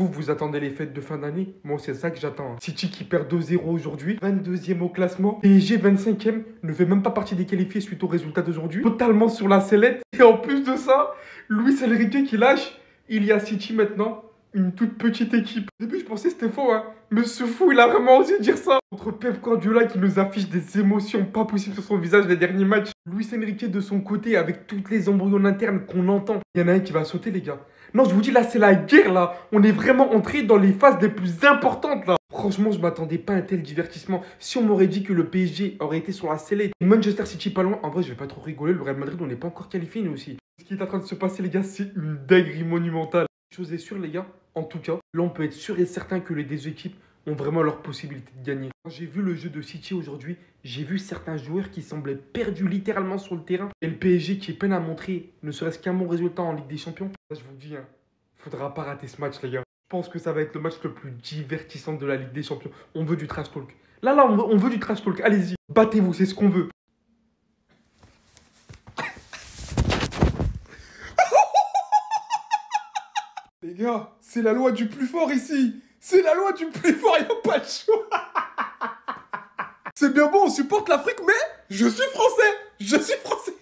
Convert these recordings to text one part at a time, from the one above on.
Vous attendez les fêtes de fin d'année? Moi, c'est ça que j'attends. City qui perd 2-0 aujourd'hui, 22e au classement. PSG 25e, ne fait même pas partie des qualifiés suite au résultat d'aujourd'hui. Totalement sur la sellette. Et en plus de ça, Luis Enrique qui lâche. Il y a City maintenant, une toute petite équipe. Au début, je pensais que c'était faux, hein. Mais ce fou, il a vraiment osé dire ça. Contre Pep Guardiola qui nous affiche des émotions pas possibles sur son visage les derniers matchs. Luis Enrique de son côté, avec toutes les embrouilles internes qu'on entend. Il y en a un qui va sauter, les gars. Non, je vous dis, là, c'est la guerre, là. On est vraiment entré dans les phases les plus importantes, là. Franchement, je m'attendais pas à un tel divertissement. Si on m'aurait dit que le PSG aurait été sur la sellette, Manchester City pas loin, en vrai, je vais pas trop rigoler. Le Real Madrid, on n'est pas encore qualifié, nous aussi. Ce qui est en train de se passer, les gars, c'est une dinguerie monumentale. Une chose est sûre, les gars, en tout cas, là, on peut être sûr et certain que les deux équipes ont vraiment leur possibilité de gagner. Quand j'ai vu le jeu de City aujourd'hui, j'ai vu certains joueurs qui semblaient perdus littéralement sur le terrain. Et le PSG qui peine à montrer ne serait-ce qu'un bon résultat en Ligue des Champions. Là, je vous dis, hein, faudra pas rater ce match, les gars. Je pense que ça va être le match le plus divertissant de la Ligue des Champions. On veut du trash talk. Là, on veut du trash talk. Allez-y, battez-vous, c'est ce qu'on veut. Les gars, c'est la loi du plus fort ici. C'est la loi du plus fort, y'a pas de choix. C'est bien bon, on supporte l'Afrique, mais je suis français. Je suis français.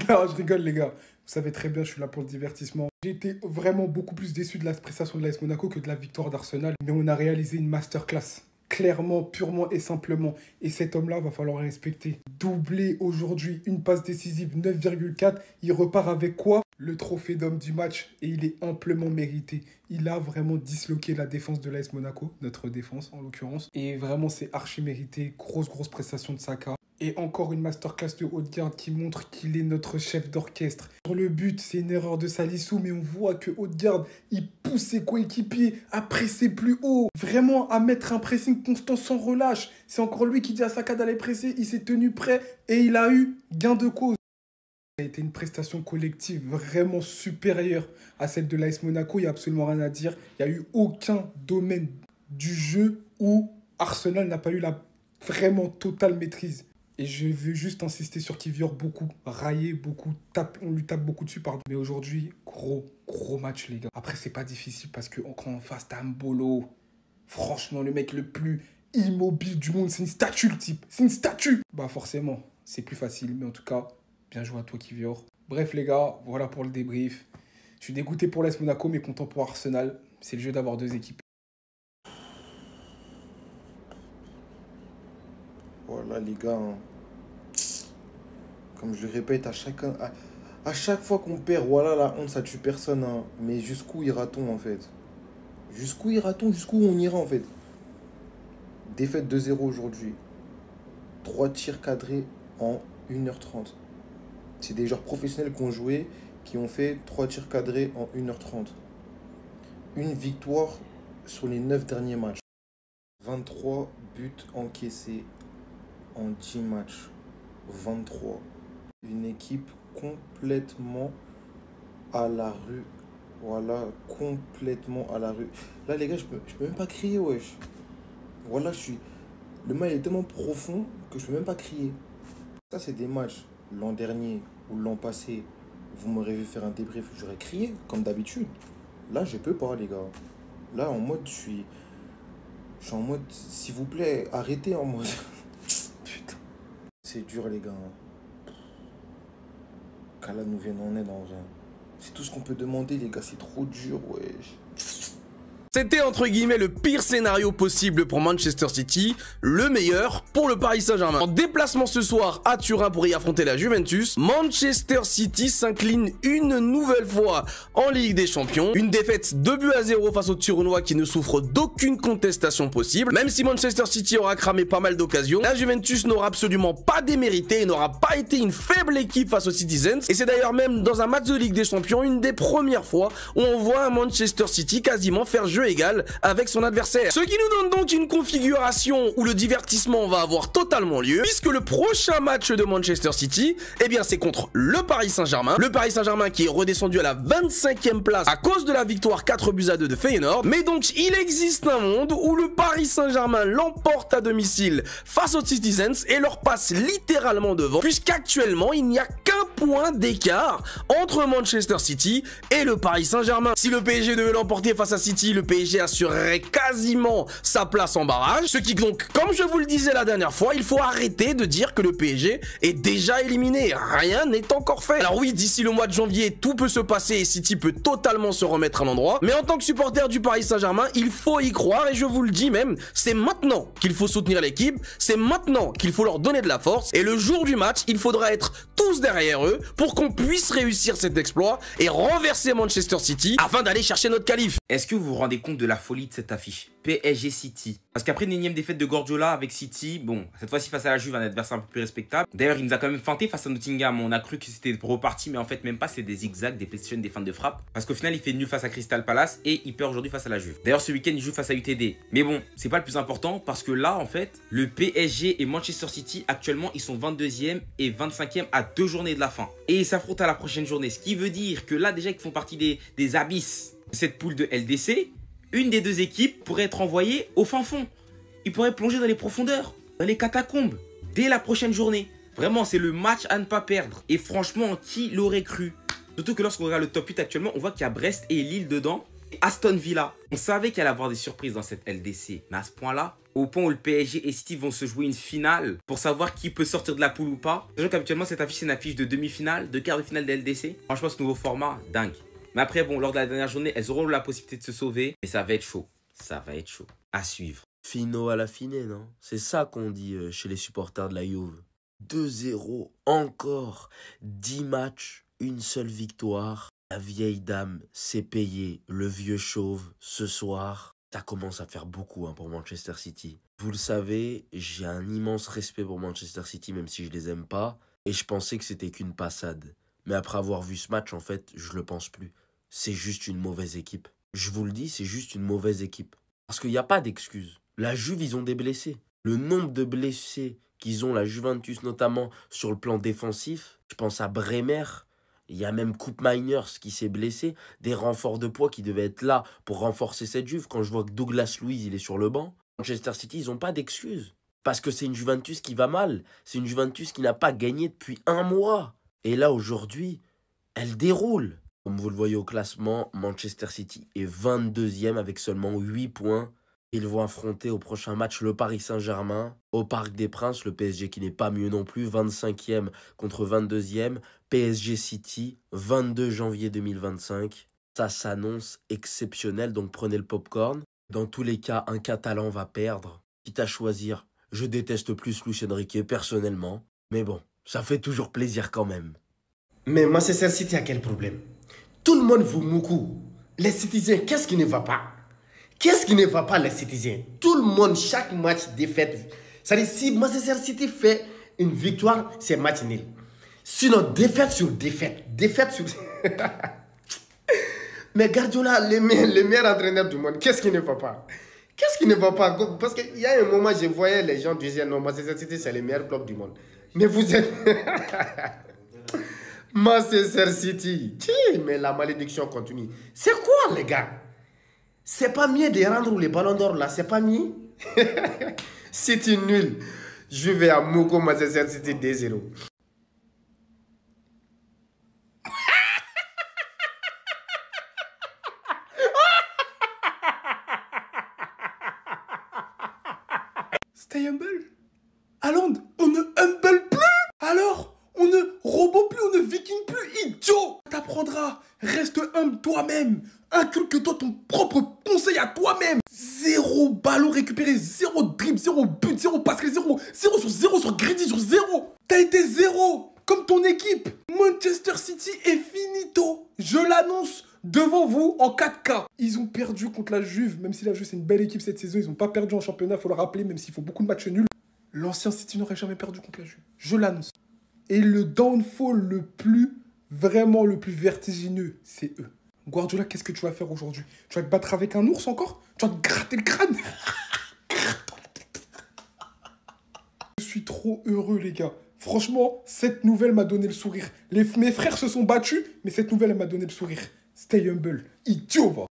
Non, je rigole, les gars. Vous savez très bien, je suis là pour le divertissement. J'ai été vraiment beaucoup plus déçu de la prestation de l'AS Monaco que de la victoire d'Arsenal. Mais on a réalisé une masterclass. Clairement, purement et simplement. Et cet homme-là, va falloir le respecter. Doublé aujourd'hui, une passe décisive, 9,4. Il repart avec quoi? Le trophée d'homme du match. Et il est amplement mérité. Il a vraiment disloqué la défense de l'AS Monaco. Notre défense, en l'occurrence. Et vraiment, c'est archi mérité. Grosse prestation de Saka. Et encore une masterclass de Odegaard qui montre qu'il est notre chef d'orchestre. Sur le but, c'est une erreur de Salisu, mais on voit que Odegaard, il pousse ses coéquipiers à presser plus haut. Vraiment à mettre un pressing constant sans relâche. C'est encore lui qui dit à Saka d'aller presser. Il s'est tenu prêt et il a eu gain de cause. Ça a été une prestation collective vraiment supérieure à celle de l'AS Monaco. Il n'y a absolument rien à dire. Il n'y a eu aucun domaine du jeu où Arsenal n'a pas eu la vraiment totale maîtrise. Et je veux juste insister sur Kivior, beaucoup raillé, beaucoup on lui tape beaucoup dessus, pardon. Mais aujourd'hui, gros match, les gars. Après, c'est pas difficile parce que quand on face à Mbolo, franchement, le mec le plus immobile du monde, c'est une statue, le type. C'est une statue. Bah forcément, c'est plus facile. Mais en tout cas, bien joué à toi, Kivior. Bref, les gars, voilà pour le débrief. Je suis dégoûté pour l'AS Monaco, mais content pour Arsenal. C'est le jeu d'avoir deux équipes. Voilà, les gars, hein. Comme je le répète, à chaque fois qu'on perd, voilà, la honte, ça tue personne, hein. Mais jusqu'où ira-t-on, en fait? Jusqu'où ira-t-on? Jusqu'où on ira, en fait? Défaite 2-0 aujourd'hui. 3 tirs cadrés en 1h30. C'est des joueurs professionnels qui ont joué, qui ont fait 3 tirs cadrés en 1h30. Une victoire sur les 9 derniers matchs. 23 buts encaissés en 10 matchs. 23. Une équipe complètement à la rue. Voilà, complètement à la rue. Là, les gars, je peux même pas crier, wesh. Voilà, le mal est tellement profond que je peux même pas crier. Ça, c'est des matchs l'an dernier ou l'an passé. Vous m'aurez vu faire un débrief, j'aurais crié, comme d'habitude. Là, je peux pas, les gars. Là, en mode, je suis en mode, s'il vous plaît, arrêtez en mode. Putain. C'est dur, les gars. Qu'Allah nous vienne en aide, en vrai. C'est tout ce qu'on peut demander, les gars. C'est trop dur, wesh. C'était entre guillemets le pire scénario possible pour Manchester City, le meilleur pour le Paris Saint-Germain. En déplacement ce soir à Turin pour y affronter la Juventus, Manchester City s'incline une nouvelle fois en Ligue des Champions. Une défaite 2-0 face aux Turinois qui ne souffrent d'aucune contestation possible. Même si Manchester City aura cramé pas mal d'occasions, la Juventus n'aura absolument pas démérité et n'aura pas été une faible équipe face aux Citizens. Et c'est d'ailleurs même dans un match de Ligue des Champions une des premières fois où on voit un Manchester City quasiment faire jeu égal avec son adversaire. Ce qui nous donne donc une configuration où le divertissement va avoir totalement lieu, puisque le prochain match de Manchester City, eh bien c'est contre le Paris Saint-Germain. Le Paris Saint-Germain qui est redescendu à la 25e place à cause de la victoire 4-2 de Feyenoord. Mais donc il existe un monde où le Paris Saint-Germain l'emporte à domicile face aux Citizens et leur passe littéralement devant, puisqu'actuellement il n'y a qu'un points d'écart entre Manchester City et le Paris Saint-Germain. Si le PSG devait l'emporter face à City, le PSG assurerait quasiment sa place en barrage. Ce qui donc, comme je vous le disais la dernière fois, il faut arrêter de dire que le PSG est déjà éliminé. Rien n'est encore fait. Alors oui, d'ici le mois de janvier, tout peut se passer et City peut totalement se remettre à l'endroit. Mais en tant que supporter du Paris Saint-Germain, il faut y croire et je vous le dis même, c'est maintenant qu'il faut soutenir l'équipe, c'est maintenant qu'il faut leur donner de la force et le jour du match, il faudra être tous derrière eux pour qu'on puisse réussir cet exploit et renverser Manchester City afin d'aller chercher notre qualif. Est-ce que vous vous rendez compte de la folie de cette affiche? PSG City. Parce qu'après une énième défaite de Guardiola avec City, bon, cette fois-ci face à la Juve, un adversaire un peu plus respectable. D'ailleurs, il nous a quand même feinté face à Nottingham. On a cru que c'était reparti, mais en fait, même pas, c'est des zigzags, des positions, des feintes de frappe. Parce qu'au final, il fait nul face à Crystal Palace et il perd aujourd'hui face à la Juve. D'ailleurs, ce week-end, il joue face à UTD. Mais bon, c'est pas le plus important parce que là, en fait, le PSG et Manchester City, actuellement, ils sont 22e et 25e à 2 journées de la fin. Et ils s'affrontent à la prochaine journée. Ce qui veut dire que là, déjà, ils font partie des abysses de cette poule de LDC. Une des deux équipes pourrait être envoyée au fin fond. Ils pourraient plonger dans les profondeurs, dans les catacombes, dès la prochaine journée. Vraiment, c'est le match à ne pas perdre. Et franchement, qui l'aurait cru? Surtout que lorsqu'on regarde le top 8 actuellement, on voit qu'il y a Brest et Lille dedans. Aston Villa. On savait qu'il allait y avoir des surprises dans cette LDC. Mais à ce point-là, au point où le PSG et City vont se jouer une finale pour savoir qui peut sortir de la poule ou pas. Sachant qu'habituellement, cette affiche, c'est une affiche de demi-finale, de quart de finale de LDC. Franchement, ce nouveau format, dingue. Mais après, bon, lors de la dernière journée, elles auront la possibilité de se sauver. Et ça va être chaud. Ça va être chaud. À suivre. Fino à la fine, non? C'est ça qu'on dit chez les supporters de la Juve. 2-0, encore. 10 matchs, une seule victoire. La vieille dame s'est payée, le vieux chauve, ce soir. Ça commence à faire beaucoup pour Manchester City. Vous le savez, j'ai un immense respect pour Manchester City, même si je les aime pas. Et je pensais que c'était qu'une passade. Mais après avoir vu ce match, en fait, je le pense plus. C'est juste une mauvaise équipe. Je vous le dis, c'est juste une mauvaise équipe. Parce qu'il n'y a pas d'excuses. La Juve, ils ont des blessés. Le nombre de blessés qu'ils ont, la Juventus notamment, sur le plan défensif, je pense à Bremer. Il y a même Koop Miners qui s'est blessé. Des renforts de poids qui devaient être là pour renforcer cette Juve. Quand je vois que Douglas Luiz, il est sur le banc. Manchester City, ils n'ont pas d'excuses. Parce que c'est une Juventus qui va mal. C'est une Juventus qui n'a pas gagné depuis 1 mois. Et là, aujourd'hui, elle déroule. Comme vous le voyez au classement, Manchester City est 22e avec seulement 8 points. Ils vont affronter au prochain match le Paris Saint-Germain au Parc des Princes. Le PSG qui n'est pas mieux non plus, 25e contre 22e. PSG City, 22 janvier 2025. Ça s'annonce exceptionnel, donc prenez le popcorn. Dans tous les cas, un Catalan va perdre. Quitte à choisir, je déteste plus Luis Enrique personnellement. Mais bon, ça fait toujours plaisir quand même. Mais Manchester City a quel problème? Tout le monde vous moucou. Les citizens, qu'est-ce qui ne va pas? Qu'est-ce qui ne va pas, les citizens? Tout le monde, chaque match défaite. C'est-à-dire, si Manchester City fait une victoire, c'est match nul. Sinon, défaite sur défaite. Défaite sur... Mais Guardiola, le meilleur entraîneur du monde, qu'est-ce qui ne va pas? Qu'est-ce qui ne va pas? Parce qu'il y a un moment, je voyais les gens disaient non, Manchester City, c'est le meilleur club du monde. Mais vous êtes... Manchester City. Mais la malédiction continue. C'est quoi, les gars? C'est pas mieux de rendre les ballons d'or là, c'est pas mieux? City nul. Je vais à Moko, Manchester City 2-0. Stay humble. Haaland, on ne humble plus. Alors, on ne robot plus, on ne viking plus, idiot. T'apprendras, reste humble toi-même. Inculque-toi ton propre conseil à toi-même. 0 ballon récupéré, 0 dribble, 0 but, 0 passe, 0 sur 0 sur Greedy, sur 0. T'as été 0, comme ton équipe. Manchester City est finito. Je l'annonce devant vous en 4K. Ils ont perdu contre la Juve, même si la Juve c'est une belle équipe cette saison. Ils n'ont pas perdu en championnat, il faut le rappeler, même s'il faut beaucoup de matchs nuls. L'ancien City n'aurait jamais perdu contre la Juve. Je l'annonce. Et le downfall le plus vertigineux, c'est eux. Guardiola, qu'est-ce que tu vas faire aujourd'hui? Tu vas te battre avec un ours encore? Tu vas te gratter le crâne? Je suis trop heureux, les gars. Franchement, cette nouvelle m'a donné le sourire. Mes frères se sont battus, mais cette nouvelle, elle m'a donné le sourire. Stay humble. Idiot, va.